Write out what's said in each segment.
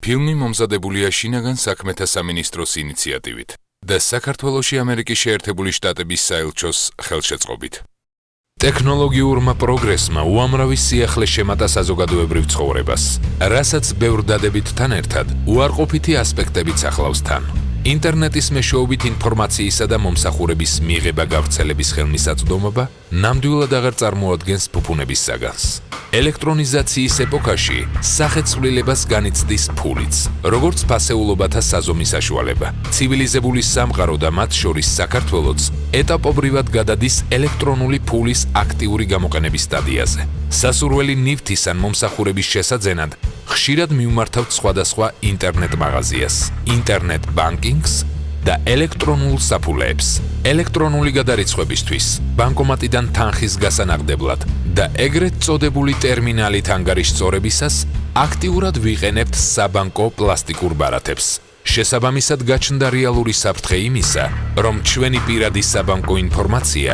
ფილმი მომზადებულია შინაგან საქმეთა სამინისტროს ინიციატივით და საქართველოში ამერიკის შეერთებული შტატების საელჩოს ხელშეწყობით. ტექნოლოგიურმა პროგრესმა უამრავი სიახლე შემატა საზოგადოებრივ ცხოვრებას, რასაც ბევრ დადებითთან ერთად უარყოფითი ასპექტებიც ახლავს თან. ინტერნეტის მეშვეობით ინფორმაციისა და მომსახურების მიღება გავრცელების ხელმისაწვდომობა ნამდვილად აღარ წარმოადგენს ფუფუნების საგანს. ელექტრონიზაციის ეპოქაში სახეცვლილებას განიცდის ფულიც, როგორც ფასეულობათა საზომი საშუალება. ცივილიზებული სამყარო და მათ შორის საქართველოც ეტაპობრივად გადადის ელექტრონული ფულის აქტიური გამოყენების სტადიაზე. სასურველი ნივთის ან მომსახურების შესაძენად ხშირად მივმართავთ სხვადასხვა ინტერნეტ მაღაზიას, ინტერნეტ ბანკინგს და ელექტრონულ საფულეებს. ელექტრონული გადარიცხვებისთვის, ბანკომატიდან თანხის გასანაღდებლად და ეგრეთ წოდებული ტერმინალით ანგარიშწორებისას აქტიურად ვიყენებთ საბანკო პლასტიკურ ბარათებს. შესაბამისად გაჩნდა რეალური საფრთხე იმისა, რომ ჩვენი პირადი საბანკო ინფორმაცია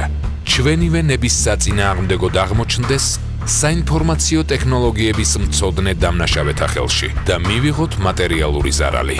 ჩვენივე ნების საწინააღმდეგოდ აღმოჩნდეს საინფორმაციო ტექნოლოგიების მცოდნე დამნაშავეთა ხელში და მივიღოთ მატერიალური ზარალი.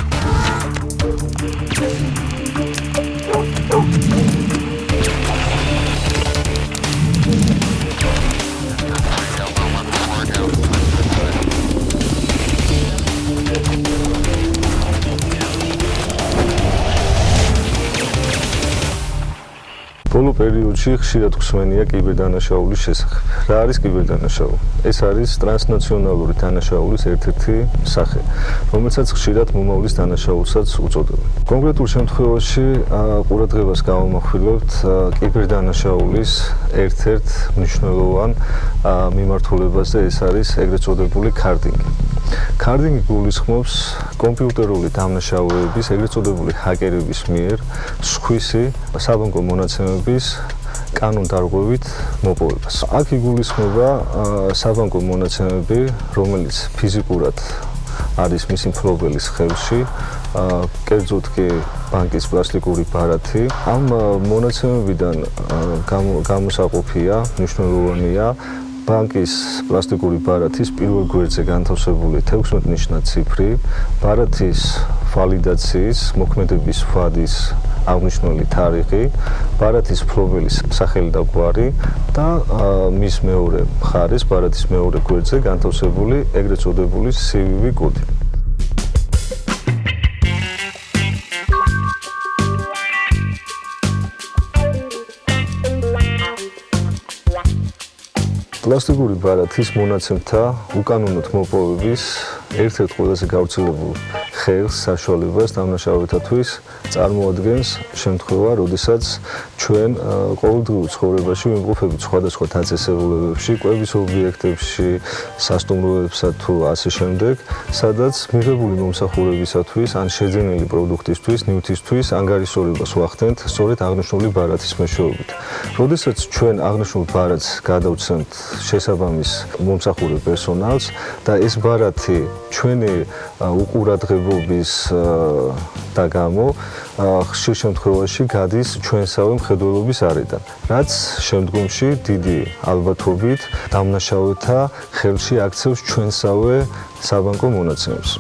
ბოლო პერიოდში ხშირად ხსვენია კიბერდანაშაულის შესახებ. რა არის კიბერდანაშაული? ეს არის ტრანსნაციონალური დანაშაულის ერთ-ერთი სახე, რომელსაც ხშირად მომავლის დანაშაულსაც უწოდებენ. კონკრეტულ შემთხვევაში ყურადღებას გავამახვილებთ კიბერდანაშაულის ერთ-ერთ მნიშვნელოვან მიმართულებაზე, ეს არის ეგრეთ წოდებული ქარდინგი. ქარდინგი გულისხმობს კომპიუტერული დამნაშავეების, ეგრეთ წოდებული ჰაკერების მიერ სხვისი საბანკო მონაცემების კანონდარღვევით მოპოვებას. აქ იგულისხმება საბანკო მონაცემები, რომელიც ფიზიკურად არის მისი მფლობელის ხელში, კერძოდ კი ბანკის პლასტიკური ბარათი. ამ მონაცემებიდან გამოსაყოფია, მნიშვნელოვანია ბანკის პლასტიკური ბარათის პირველ გვერდზე განთავსებული 16 ნიშნა ციფრი, ბარათის ვალიდაციის, მოქმედების ვადის აღნიშნული თარიღი, ბარათის მფლობელის სახელი და გვარი და მის მეორე მხარეს, ბარათის მეორე გვერდზე განთავსებული ეგრეთ წოდებული CVV კოდი. პლასტიკური ბარათის მონაცემთა უკანონოდ მოპოვების ერთ-ერთ ყველაზე გავრცელებულ ხელს საშუალებას დამნაშავეთათვის წარმოადგენს შემთხვევა, როდესაც ჩვენ ყოველდღიურ ცხოვრებაში ვიმყოფებით სხვადასხვა დაწესებულებებში, კვების ობიექტებში, სასტუმროებსა თუ ასე შემდეგ, სადაც მიღებული მომსახურებისათვის ან შეძენილი პროდუქტისთვის, ნივთისთვის ანგარიშსორებას ვახდენთ სწორედ აღნიშნული ბარათის მეშვეობით. როდესაც ჩვენ აღნიშნულ ბარათს გადავცემთ შესაბამის მომსახურე პერსონალს და ეს ბარათი ჩვენი უყურადღებობის და გამო ხშირ შემთხვევაში გადის ჩვენსავე მხედველობის არიდან, რაც შემდგომში დიდი ალბათობით დამნაშავეთა ხელში აქცევს ჩვენსავე საბანკო მონაცემებს.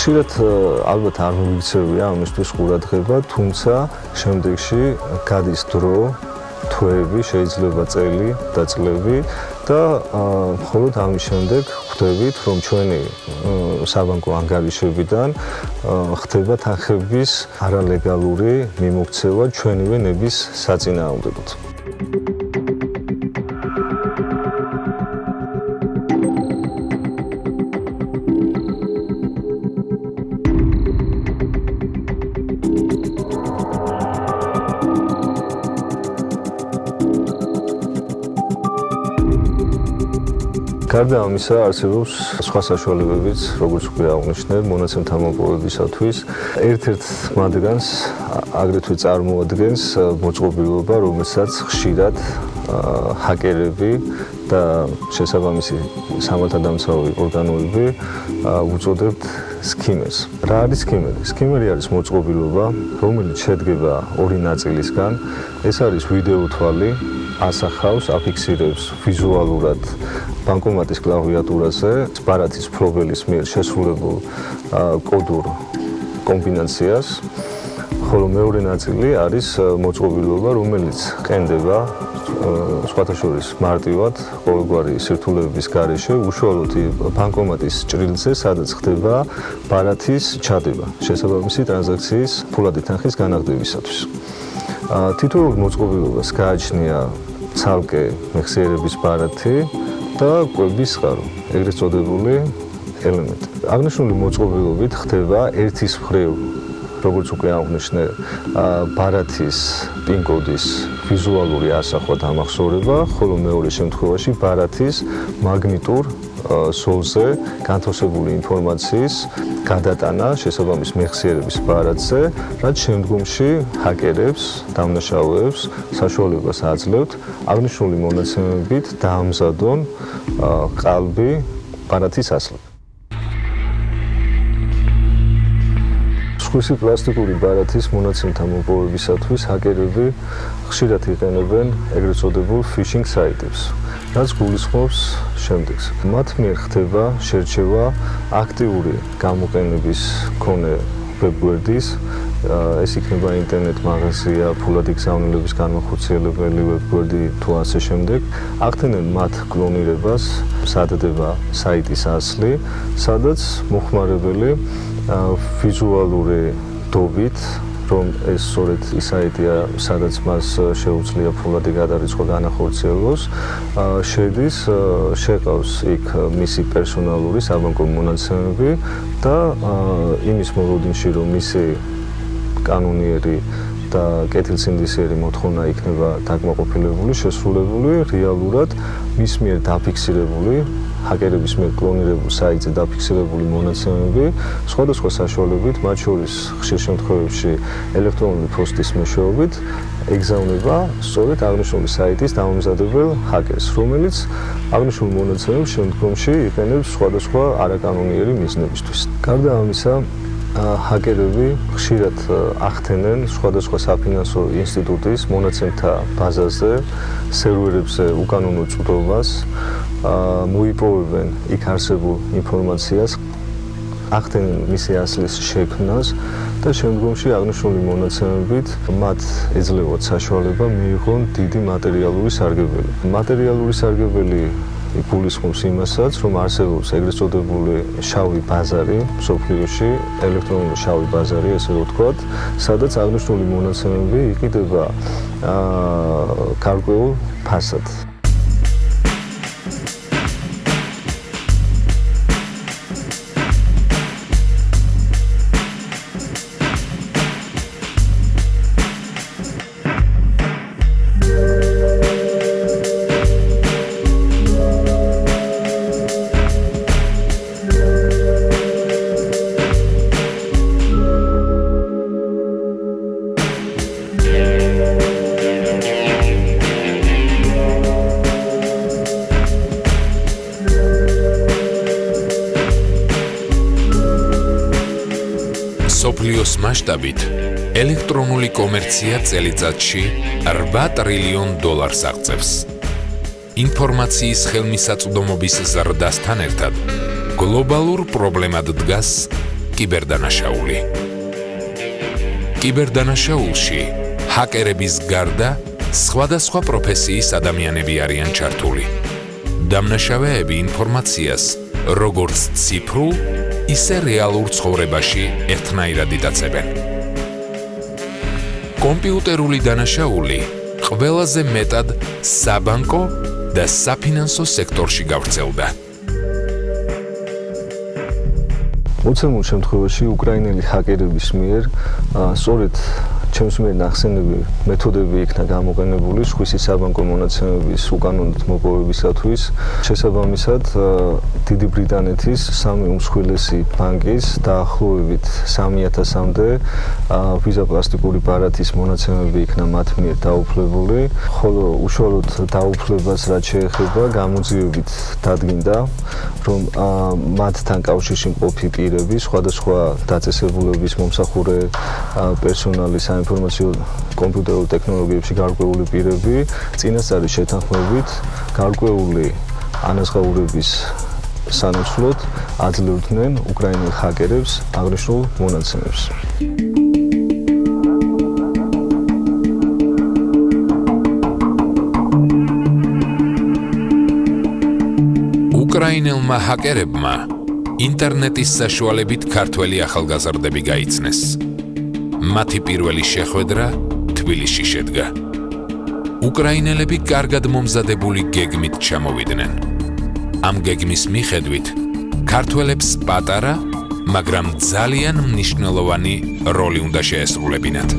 ხშირად ალბათ არ მოგიქცევია ამისთვის ყურადღება, თუმცა შემდეგში გადის დრო, თვეები, შეიძლება წელი და წლები და მხოლოდ ამის შემდეგ ხვდებით, რომ ჩვენი საბანკო ანგარიშებიდან ხდება თანხების არალეგალური მიმოქცევა ჩვენივე ნების საწინააღმდეგოდ. გარდა ამისა, არსებობს სხვა საშუალებებიც, როგორც უკვე აღნიშნე, მონაცემთა მოპოვებისათვის. ერთ-ერთ მათგანს აგრეთვე წარმოადგენს მოწყობილობა, რომელსაც ხშირად ჰაკერები და შესაბამისი სამართალდამცავი ორგანოები უწოდებთ სქიმერს. რა არის სქიმერი? სქიმერი არის მოწყობილობა, რომელიც შედგება ორი ნაწილისგან. ეს არის ვიდეო თვალი, ასახავს, აფიქსირებს ვიზუალურად ბანკომატის კლავიატურაზე ბარათის მფლობელის მიერ შესრულებულ კოდურ კომბინაციას, ხოლო მეორე ნაწილი არის მოწყობილობა, რომელიც ყენდება სხვათა შორის მარტივად ყოველგვარი სირთულეების გარეშე უშუალოდ ბანკომატის ჭრილზე, სადაც ხდება ბარათის ჩადება შესაბამისი ტრანზაქციის ფულადი თანხის განაღდებისათვის. თითოეულ მოწყობილობას გააჩნია ცალკე მეხსიერების ბარათი და კვების წყარო, ეგრეთ წოდებული ელემენტი. აღნიშნული მოწყობილობით ხდება ერთის მხრივ, როგორც უკვე აღნიშნე, ბარათის პინ-კოდის ვიზუალური ასახვა და ამახსოვრება, ხოლო მეორე შემთხვევაში ბარათის მაგნიტურ ზოლზე განთავსებული ინფორმაციის გადატანა შესაბამის მეხსიერების ბარათზე, რაც შემდგომში ჰაკერებს, დამნაშავეებს საშუალებას აძლევთ აღნიშნული მონაცემებით დაამზადონ ყალბი ბარათის ასლად. სხვისი პლასტიკური ბარათის მონაცემთა მოპოვებისათვის ჰაკერები ხშირად იყენებენ ეგრეთ წოდებულ phishing საიტებს, რაც გულისხმობს შემდეგს. მათ მიერ ხდება შერჩევა აქტიური გამოყენების მქონე ვებგვერდის, ეს იქნება ინტერნეტ მაღაზია, ფულადი გზავნილების განმახორციელებელი ვებგვერდი თუ ასე შემდეგ. ახდენენ მათ კლონირებას, მზადდება საიტის ასლი, სადაც მოხმარებელი ვიზუალური დობით, რომ ეს სწორედ ის საიტია, სადაც მას შეუძლია ფულადი გადარიცხვა განახორციელოს, შედის, შეყავს იქ მისი პერსონალური საბანკო მონაცემები და იმის მოლოდინში, რომ მისი კანონიერი და კეთილსინდისიერი მოთხოვნა იქნება დაკმაყოფილებული, შესრულებული რეალურად მის მიერ დაფიქსირებული ჰაკერების მიერ კლონირებულ საიტზე დაფიქსირებული მონაცემები სხვადასხვა საშუალებით, მათ შორის ხშირ შემთხვევებში ელექტრონული პოსტის მეშვეობით ეგზავნება სწორედ აღნიშნული საიტის დამამზადებელ ჰაკერს, რომელიც აღნიშნულ მონაცემებს შემდგომში იყენებს სხვადასხვა არაკანონიერი მიზნებისთვის. გარდა ამისა, ჰაკერები ხშირად ახდენენ სხვადასხვა საფინანსო ინსტიტუტის მონაცემთა ბაზაზე, სერვერებზე უკანონო წვდომას, მოიპოვებენ იქ არსებულ ინფორმაციას, ახდენენ მისი ასლის შექმნას და შემდგომში აღნიშნული მონაცემებით მათ ეძლევათ საშუალება მიიღონ დიდი მატერიალური სარგებელი. მატერიალური სარგებელი გულისხმობს იმასაც, რომ არსებობს ეგრეთ წოდებული შავი ბაზარი მსოფლიოში, ელექტრონული შავი ბაზარი, ესე რომ ვთქვათ, სადაც აღნიშნული მონაცემები იყიდება გარკვეულ ფასად. სოფლიოს მასშტაბით ელექტრონული კომერცია წელიწადში $8 ტრილიონ აღწევს. ინფორმაციის ხელმისაწვდომობის ზრდასთან ერთად გლობალურ პრობლემად დგას კიბერდანაშაული. კიბერდანაშაულში ჰაკერების გარდა სხვადასხვა პროფესიის ადამიანები არიან ჩართული. დამნაშავეები ინფორმაციას როგორც ციფრულ, ისე რეალურ ცხოვრებაში ერთნაირად იტაცებენ. კომპიუტერული დანაშაული ყველაზე მეტად საბანკო და საფინანსო სექტორში გავრცელდა. მოცემულ შემთხვევაში უკრაინელი ჰაკერების მიერ სწორედ ჩემს მიერ ნახსენები მეთოდები იქნა გამოყენებული სხვისი საბანკო მონაცემების უკანონოდ მოპოვებისათვის. შესაბამისად, დიდი ბრიტანეთის სამი უმსხვილესი ბანკის დაახლოებით 3000-მდე ვიზა პლასტიკური ბარათის მონაცემები იქნა მათ მიერ დაუფლებული, ხოლო უშუალოდ დაუფლებას რაც შეეხება გამოძიებით დადგინდა, რომ მათთან კავშირში მყოფი პირები, სხვადასხვა დაწესებულების მომსახურე პერსონალის ინფორმაციო კომპიუტერულ ტექნოლოგიებში გარკვეული პირები წინასწარი შეთანხმებით გარკვეული ანაზღაურების სანაცვლოდ აძლევდნენ უკრაინელ ჰაკერებს აღნიშნულ მონაცემებს. უკრაინელმა ჰაკერებმა ინტერნეტის საშუალებით ქართველი ახალგაზრდები გაიცნეს. მათი პირველი შეხვედრა თბილისში შედგა. უკრაინელები კარგად მომზადებული გეგმით ჩამოვიდნენ. ამ გეგმის მიხედვით ქართველებს პატარა, მაგრამ ძალიან მნიშვნელოვანი როლი უნდა შეესრულებინათ.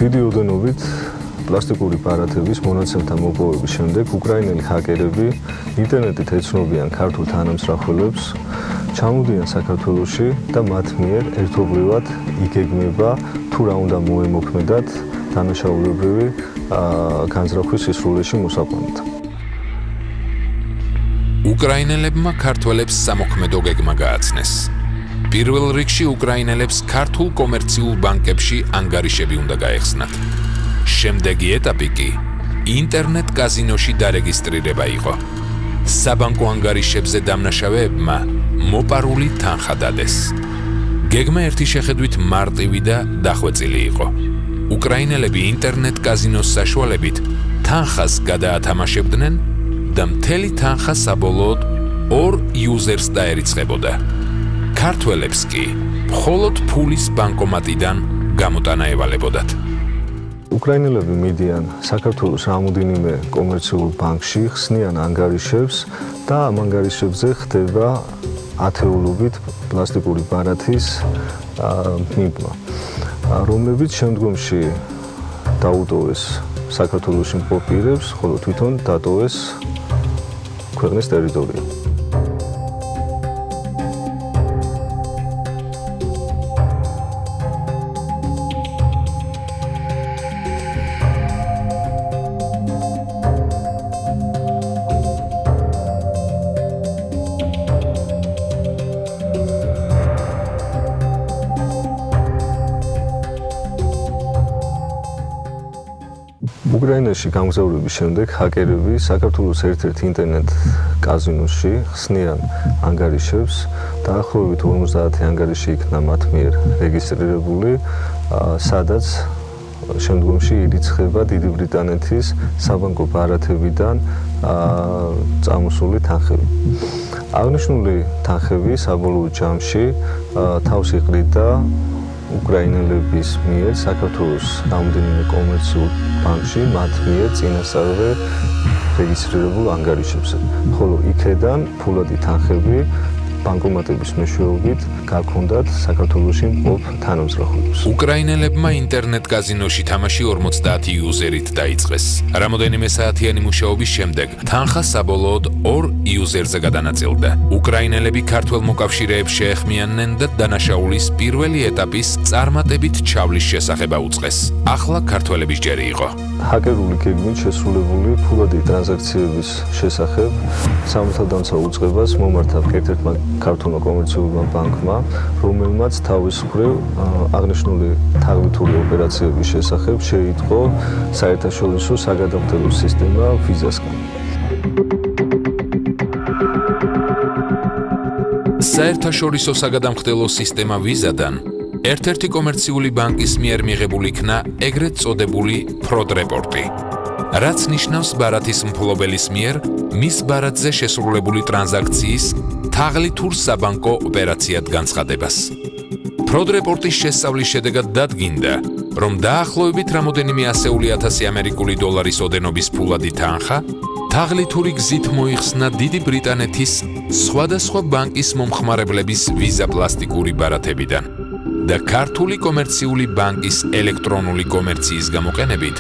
დიდი ოდენობით პლასტიკური ბარათების მონაცემთა მოპოვების შემდეგ უკრაინელი ჰაკერები ინტერნეტით ეცნობიან ქართულ თანამსახველებს, ჩამოდიან საქართველოში და მათ მიერ ერთობლივად იგეგმება თუ რა უნდა მოემოქმედათ დანაშაულებრივი განზრახვის სისრულეში მოსაყვანად. უკრაინელებმა ქართველებს სამოქმედო გეგმა გააცნეს. პირველ რიგში უკრაინელებს ქართულ კომერციულ ბანკებში ანგარიშები უნდა გაეხსნათ. შემდეგი ეტაპი კი ინტერნეტ კაზინოში დარეგისტრირება იყო. საბანკო ანგარიშებზე დამნაშავეებმა მოპარული თანხა დადეს. გეგმა ერთი შეხედვით მარტივი და დახვეწილი იყო. უკრაინელები ინტერნეტ კაზინოს საშუალებით თანხას გადაათამაშებდნენ და მთელი თანხა საბოლოოდ ორ იუზერს დაერიცხებოდა. ქართველებს კი მხოლოდ ფულის ბანკომატიდან გამოტანა ევალებოდათ. უკრაინელები მიდიან საქართველოს რამოდენიმე კომერციულ ბანკში, ხსნიან ანგარიშებს და ამ ანგარიშებზე ხდება ათეულობით პლასტიკური ბარათის მიბმა, რომლებიც შემდგომში დაუტოვეს საქართველოში მყოფ პირებს, ხოლო თვითონ დატოვეს ქვეყნის ტერიტორია. უკრაინაში გამგზავრების შემდეგ ჰაკერები საქართველოს ერთ-ერთ ინტერნეტ კაზინოში ხსნიან ანგარიშებს. დაახლოებით 50 ანგარიში იქნა მათ მიერ რეგისტრირებული, სადაც შემდგომში ირიცხება დიდი ბრიტანეთის საბანკო ბარათებიდან წამოსული თანხები. აღნიშნული თანხები საბოლოო ჯამში თავს იყრიდა უკრაინელების მიერ საქართველოს რამდენიმე კომერციულ ბანკში მათ მიერ წინასწარვე რეგისტრირებულ ანგარიშებზე, ხოლო იქედან ფულადი თანხები ბანკომატების მეშვეობით გაქონდათ საქართველოში მყოფ თანამსახურებს. უკრაინელებმა ინტერნეტ კაზინოში თამაში 50 იუზერით დაიწყეს. რამოდენიმე საათიანი მუშაობის შემდეგ თანხა საბოლოოდ 2 იუზერზე გადანაწილდა. უკრაინელები ქართველ მოკავშირეებს შეეხმიანნენ და დანაშაულის პირველი ეტაპის წარმატებით ჩავლის შესახებ აუწყეს. ახლა ქართველების ჯერი იყო. ჰაკერული გეგმით შესრულებული ფულადი ტრანზაქციების შესახებ სამართალდამცავ უწყებას მომართა ერთ-ერთმა ქართულმა კომერციულმა ბანკმა, რომელმაც თავის მხრივ აღნიშნული თაღლითური ოპერაციების შესახებ შეიტყო საერთაშორისო საგადამხდელო სისტემა ვიზასგან. საერთაშორისო საგადამხდელო სისტემა ვიზადან ერთ-ერთი კომერციული ბანკის მიერ მიღებული იქნა ეგრეთ წოდებული ფროდ რეპორტი, რაც ნიშნავს ბარათის მფლობელის მიერ მის ბარათზე შესრულებული ტრანზაქციის თაღლითურ საბანკო ოპერაციად განცხადებას. ფროდ რეპორტის შესწავლის შედეგად დადგინდა, რომ დაახლოებით რამოდენიმე ასეული ათასი ამერიკული დოლარის ოდენობის ფულადი თანხა თაღლითური გზით მოიხსნა დიდი ბრიტანეთის სხვადასხვა ბანკის მომხმარებლების ვიზა პლასტიკური ბარათებიდან და ქართული კომერციული ბანკის ელექტრონული კომერციის გამოყენებით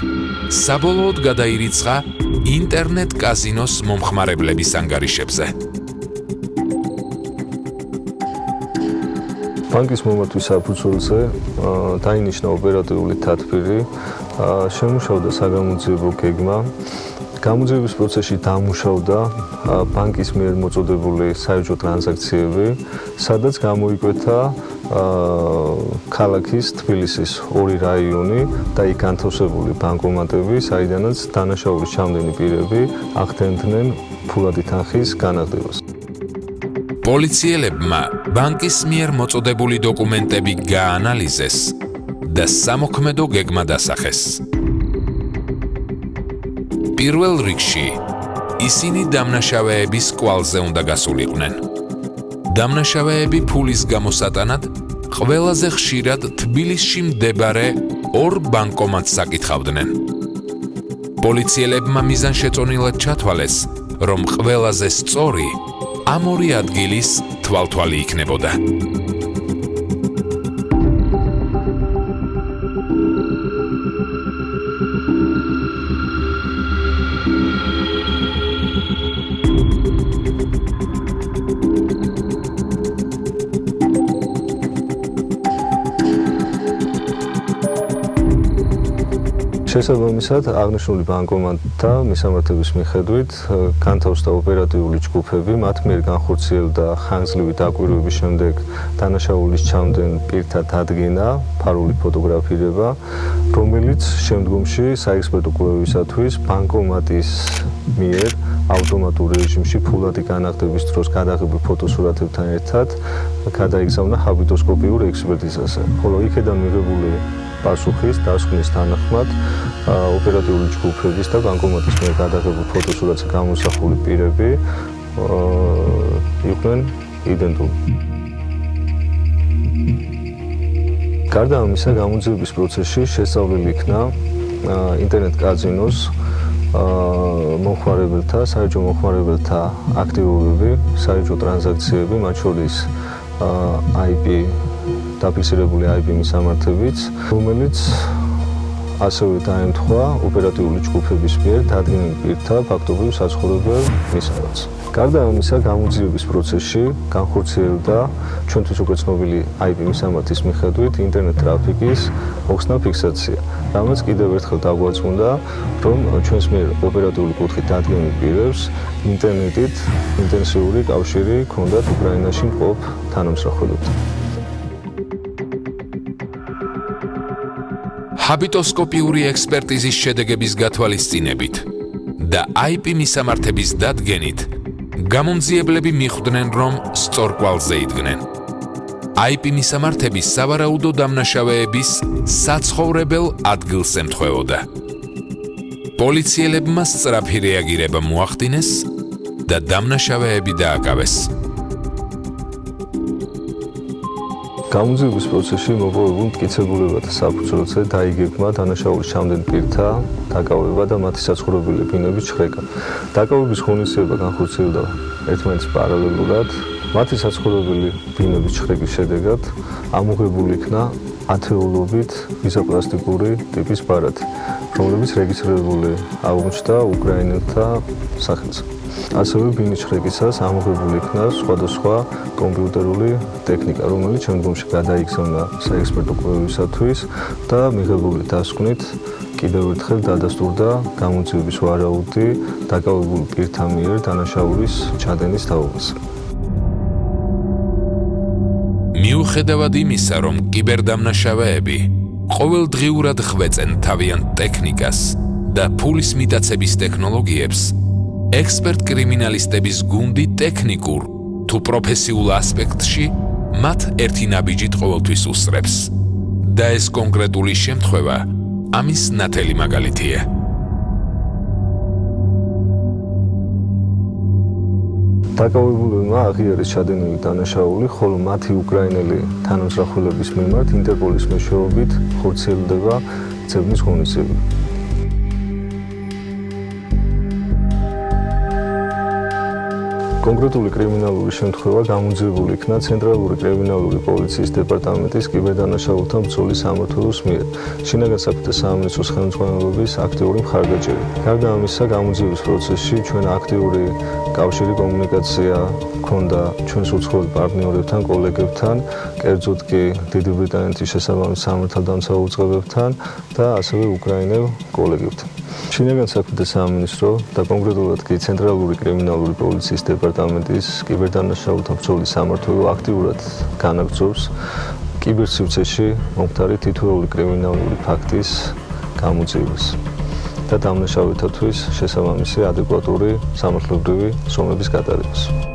საბოლოოდ გადაირიცხა ინტერნეტ კაზინოს მომხმარებლების ანგარიშებზე. ბანკის მომართვის საფუძველზე დაინიშნა ოპერატიული თათბირი, შემუშავდა საგამოძიებო გეგმა. გამოძიების პროცესში დამუშავდა ბანკის მიერ მოწოდებული საერთო ტრანზაქციები, სადაც გამოიკვეთა ქალაქის თბილისის 2 რაიონი და იქ განთავსებული ბანკომატები, საიდანაც დანაშაულის ჩამდენი პირები ახდენდნენ ფულადი თანხის განაღებას. პოლიციელებმა ბანკის მიერ მოწოდებული დოკუმენტები გაანალიზეს და სამოქმედო გეგმა დასახეს. პირველ რიგში ისინი დამნაშავეების კვალზე უნდა გასულიყვნენ. დამნაშავეები ფულის გამოსატანად ყველაზე ხშირად თბილისში მდებარე 2 ბანკომატს საკითხავდნენ. პოლიციელებმა მიზანშეწონილად ჩათვალეს, რომ ყველაზე სწორი ამ 2 ადგილის თვალთვალი იქნებოდა. შესაბამისად, აღნიშნული ბანკომატთა მისამართების მიხედვით განთავსდა ოპერატიული ჯგუფები, მათ მიერ განხორციელდა ხანგრძლივი დაკვირვების შემდეგ დანაშაულის ჩამდენ პირთა დადგენა, ფარული ფოტოგრაფირება, რომელიც შემდგომში საექსპერტო კვლევისათვის ბანკომატის მიერ ავტომატურ რეჟიმში ფულადი განახდების დროს გადაღებულ ფოტოსურათებთან ერთად გადაიგზავნა ჰაბიტოსკოპიურ ექსპერტიზაზე. ხოლო იქედან მიღებული პასუხის დასკვნის თანახმად ოპერატიული ჯგუფების და ბანკომატის მიერ გადაღებულ ფოტოსურათზე გამოსახული პირები იყვნენ იდენტური. გარდა ამისა, გამოძიების პროცესში შესწავლილი იქნა ინტერნეტ კაზინოს მომხმარებელთა, საერთო მომხმარებელთა აქტივობები, საერთო ტრანზაქციები, მათ შორის IP დაფიქსირებული IP მისამართებიც, რომელიც ასევე დაემთხვა ოპერატიული ჯგუფების მიერ დადგენილ პირთა ფაქტობრივ საცხოვრებელ მისამართს. გარდა ამისა, გამოძიების პროცესში განხორციელდა ჩვენთვის უკვე ცნობილი IP მისამართის მიხედვით ინტერნეტ ტრაფიკის მოხსნა ფიქსაცია, რამაც კიდევ ერთხელ დაგვარწმუნდა, რომ ჩვენს მიერ ოპერატიული კუთხით დადგენილ პირებს ინტერნეტით ინტენსიური კავშირი ჰქონდათ უკრაინაში მყოფ თანამსახურებთან. ჰაბიტოსკოპიური ექსპერტიზის შედეგების გათვალისწინებით და IP მისამართების დადგენით გამომძიებლები მიხვდნენ, რომ სწორ კვალზე იდგნენ. IP მისამართები სავარაუდო დამნაშავეების საცხოვრებელ ადგილს ემთხვეოდა. პოლიციელებმა სწრაფი რეაგირება მოახდინეს და დამნაშავეები დააკავეს. გამოძიების პროცესში მოპოვებულ მტკიცებულებათა საფუძველზე დაიგეგმა დანაშაულის ჩამდენ პირთა დაკავება და მათი საცხოვრებელი ბინების შრეკა. დაკავების ღონისძიება განხორციელდა ერთმანეთის პარალელურად, მათი საცხოვრებელი ბინების ჩხრიკის შედეგად ამოღებული იქნა ათეულობით იზოპლასტიკური ტიპის ბარათი, რომლებიც რეგისტრირებული აღმოჩნდა უკრაინელთა სახელზე. ასევე ბინის ჩხრიკისას ამოღებული იქნა სხვადასხვა კომპიუტერული ტექნიკა, რომელიც შემდგომში გადაიგზავნა საექსპერტო კვლევებისათვის და მიღებული დასკვნით კიდევ ერთხელ დადასტურდა გამოძიების ვარაუდი დაკავებულ პირთა მიერ დანაშაულის ჩადენის თაობას. მიუხედავად იმისა, რომ კიბერდამნაშავეები ყოველდღიურად ხვეწენ თავიანთ ტექნიკას და ფულის მიტაცების ტექნოლოგიებს, ექსპერტ-კრიმინალისტების გუნდი ტექნიკურ თუ პროფესიულ ასპექტში მათ ერთი ნაბიჯით ყოველთვის უსწრებს. და ეს კონკრეტული შემთხვევა ამის ნათელი მაგალითია. დაკავებულებმა აღიარეს ჩადენილი დანაშაული, ხოლო მათი უკრაინელი თანამსახურების მიმართ ინტერპოლის მეშვეობით ხორციელდება ძებნის ღონისძიება. კონკრეტული კრიმინალური შემთხვევა გამოძიებული იქნა ცენტრალური კრიმინალური პოლიციის დეპარტამენტის კიბერდანაშაულთა ბრძოლის სამმართველოს მიერ, შინაგან საქმეთა სამინისტროს ხელმძღვანელობის აქტიური მხარდაჭერით. გარდა ამისა, გამოძიების პროცესში ჩვენ აქტიური კავშირი კომუნიკაცია ჰქონდა ჩვენს უცხოელ პარტნიორებთან, კოლეგებთან, კერძოდ კი დიდი ბრიტანეთის შესაბამის სამართალდამცავ უწყებებთან და ასევე უკრაინელ კოლეგებთან. შინაგან საქმეთა სამინისტრო და კონკრეტულად კი ცენტრალური კრიმინალური პოლიციის დეპარტამენტის კიბერდანაშაულთა ბრძოლის სამმართველო აქტიურად განაგრძობს კიბერსივრცეში მომხდარი თითოეული კრიმინალური ფაქტის გამოძიებას და დამნაშავეთათვის შესაბამისი ადეკვატური სამართლებრივი ზომების გატარებას.